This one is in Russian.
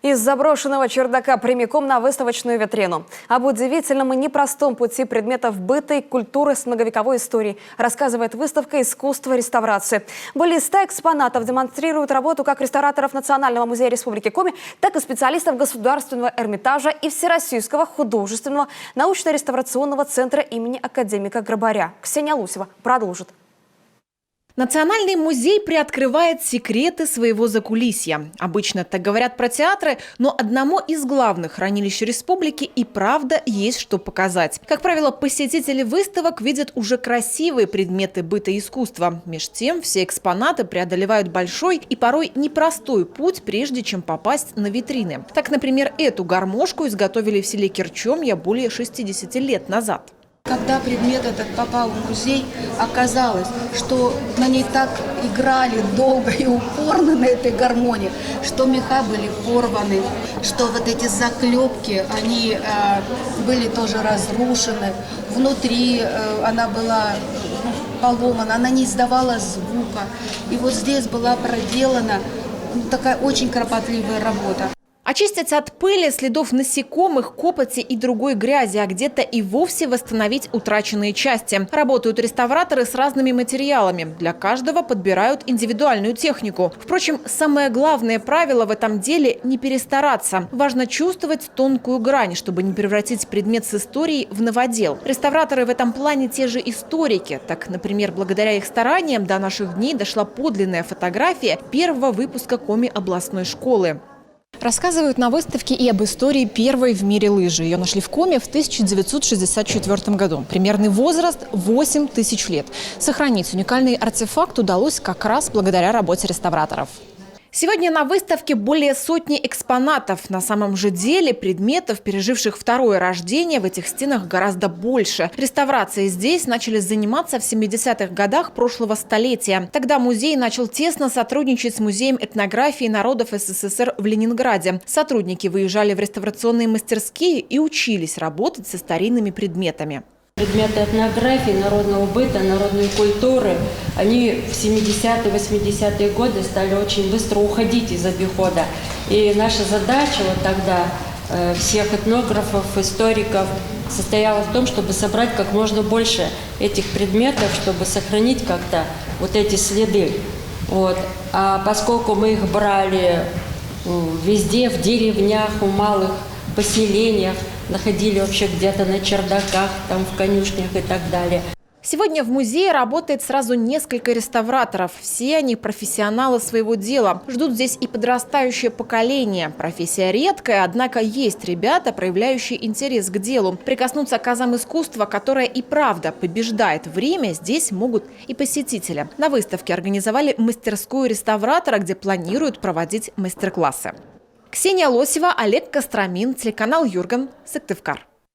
Из заброшенного чердака прямиком на выставочную витрину. Об удивительном и непростом пути предметов быта и культуры с многовековой историей рассказывает выставка «Искусство реставрации». Более 100 экспонатов демонстрируют работу как реставраторов Национального музея Республики Коми, так и специалистов Государственного Эрмитажа и Всероссийского художественного научно-реставрационного центра имени академика Грабаря. Ксения Лусева продолжит. Национальный музей приоткрывает секреты своего закулисья. Обычно так говорят про театры, но одному из главных хранилищ республики и правда есть что показать. Как правило, посетители выставок видят уже красивые предметы быта и искусства. Меж тем, все экспонаты преодолевают большой и порой непростой путь, прежде чем попасть на витрины. Так, например, эту гармошку изготовили в селе Кирчомья более 60 лет назад. Когда предмет этот попал в музей, оказалось, что на ней так играли долго и упорно на этой гармонии, что меха были порваны, что вот эти заклепки, они были тоже разрушены. Внутри она была поломана, она не издавала звука. И вот здесь была проделана такая очень кропотливая работа. Очистить от пыли, следов насекомых, копоти и другой грязи, а где-то и вовсе восстановить утраченные части. Работают реставраторы с разными материалами. Для каждого подбирают индивидуальную технику. Впрочем, самое главное правило в этом деле – не перестараться. Важно чувствовать тонкую грань, чтобы не превратить предмет с историей в новодел. Реставраторы в этом плане те же историки. Так, например, благодаря их стараниям до наших дней дошла подлинная фотография первого выпуска Коми областной школы. Рассказывают на выставке и об истории первой в мире лыжи. Ее нашли в Коми в 1964 году. Примерный возраст – 8 тысяч лет. Сохранить уникальный артефакт удалось как раз благодаря работе реставраторов. Сегодня на выставке более сотни экспонатов. На самом же деле предметов, переживших второе рождение, в этих стенах гораздо больше. Реставрацией здесь начали заниматься в 70-х годах прошлого столетия. Тогда музей начал тесно сотрудничать с Музеем этнографии народов СССР в Ленинграде. Сотрудники выезжали в реставрационные мастерские и учились работать со старинными предметами. Предметы этнографии, народного быта, народной культуры, они в 70-е, 80-е годы стали очень быстро уходить из обихода. И наша задача вот тогда всех этнографов, историков состояла в том, чтобы собрать как можно больше этих предметов, чтобы сохранить как-то вот эти следы. Вот. А поскольку мы их брали везде, в деревнях, у малых поселениях, находили вообще где-то на чердаках, там в конюшнях и так далее. Сегодня в музее работает сразу несколько реставраторов. Все они профессионалы своего дела. Ждут здесь и подрастающее поколение. Профессия редкая, однако есть ребята, проявляющие интерес к делу. Прикоснуться к азам искусства, которое и правда побеждает время, здесь могут и посетители. На выставке организовали мастерскую реставратора, где планируют проводить мастер-классы. Ксения Лосева, Олег Костромин, телеканал Юрган, Сыктывкар.